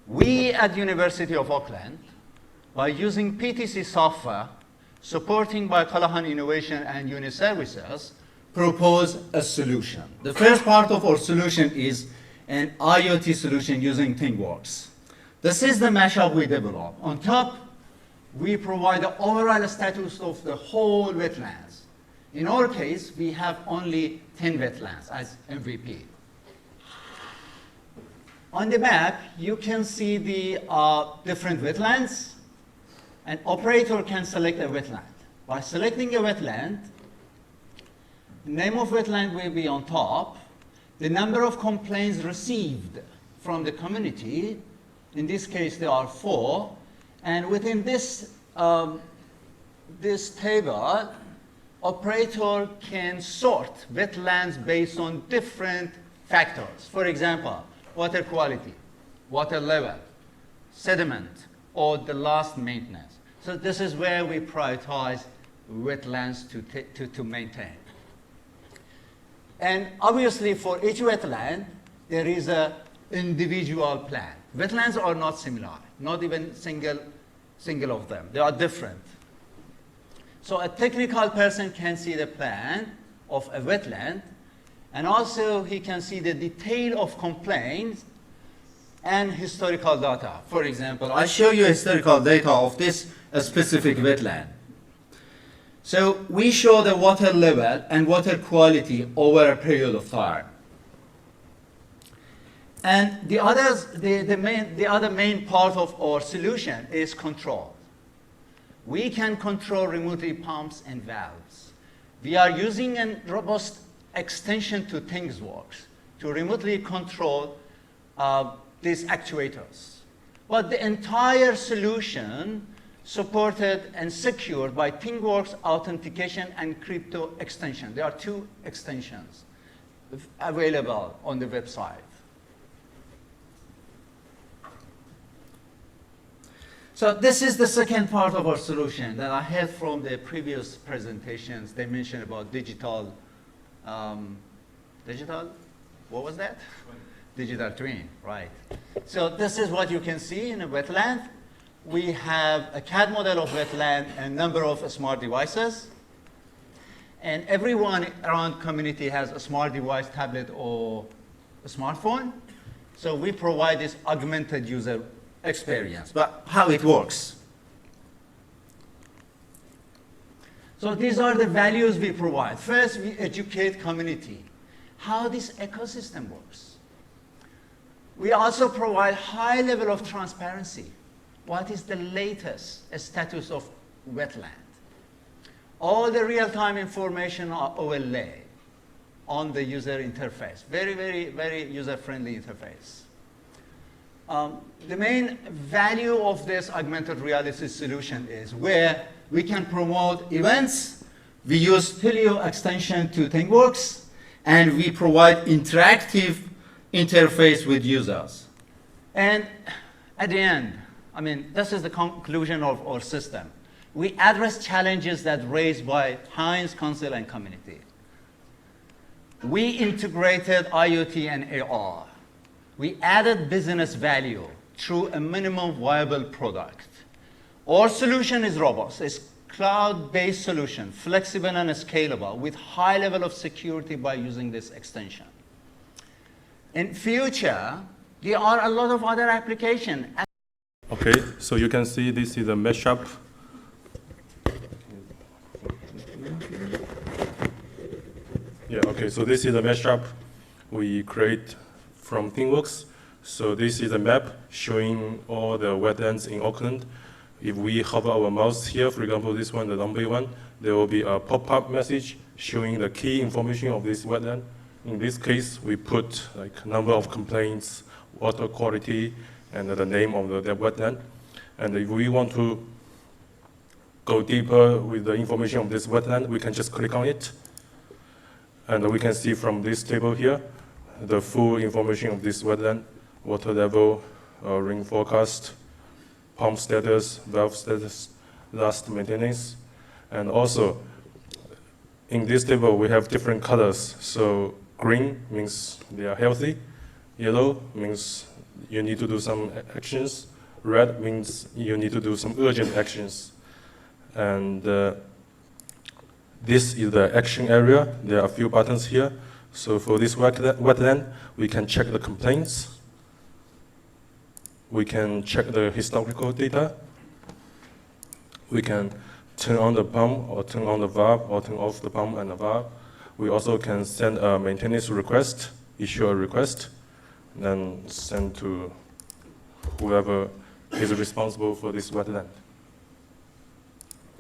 We at University of Auckland, by using PTC software, supporting by Callahan Innovation and Unit Services, propose a solution. The first part of our solution is an IoT solution using ThingWorx. This is the mashup we developed. On top, we provide the overall status of the whole wetlands. In our case, we have only 10 wetlands as MVP. On the map, you can see the different wetlands. An operator can select a wetland. By selecting a wetland, the name of wetland will be on top. The number of complaints received from the community, in this case there are 4, and within this, this table, operator can sort wetlands based on different factors. For example, water quality, water level, sediment, or the last maintenance. So this is where we prioritize wetlands to maintain. And obviously for each wetland, there is an individual plan. Wetlands are not similar, not even single of them. They are different. So a technical person can see the plan of a wetland, and also he can see the detail of complaints and historical data. For example, I show you historical data of this specific wetland. So we show the water level and water quality over a period of time. And the other main part of our solution is control. We can control remotely pumps and valves. We are using a robust extension to ThingWorx to remotely control these actuators. But the entire solution supported and secured by ThingWorx authentication and crypto extension. There are 2 extensions available on the website. So this is the second part of our solution that I had from the previous presentations. They mentioned about digital, what was that? Digital twin, right. So this is what you can see in a wetland. We have a CAD model of wetland and number of smart devices. And everyone around community has a smart device, tablet, or a smartphone. So we provide this augmented user experience. But how it works? So these are the values we provide. First, we educate community how this ecosystem works. We also provide high level of transparency. What is the latest status of wetland? All the real-time information are overlaid on the user interface. Very, very, very user-friendly interface. The main value of this augmented reality solution is where we can promote events. We use Telio extension to ThingWorx, and we provide interactive interface with users. And at the end, I mean, this is the conclusion of our system. We address challenges that raised by Heinz, council, and community. We integrated IoT and AR. We added business value through a minimum viable product. Our solution is robust. It's cloud-based solution, flexible and scalable, with high level of security by using this extension. In future, there are a lot of other applications. Okay, so you can see this is a mashup. Yeah, okay, so this is a mashup we create from ThingWorx. So this is a map showing all the wetlands in Auckland. If we hover our mouse here, for example, this one, the number 1, there will be a pop-up message showing the key information of this wetland. In this case, we put like number of complaints, water quality, and the name of the wetland. And if we want to go deeper with the information of this wetland, we can just click on it. And we can see from this table here, the full information of this wetland, water level, rain forecast, pump status, valve status, last maintenance. And also, in this table, we have different colors. So green means they are healthy. Yellow means you need to do some actions. Red means you need to do some urgent actions. And this is the action area. There are a few buttons here. So for this wetland, we can check the complaints. We can check the historical data. We can turn on the pump or turn on the valve or turn off the pump and the valve. We also can send a maintenance request, issue a request, and then send to whoever is responsible for this wetland.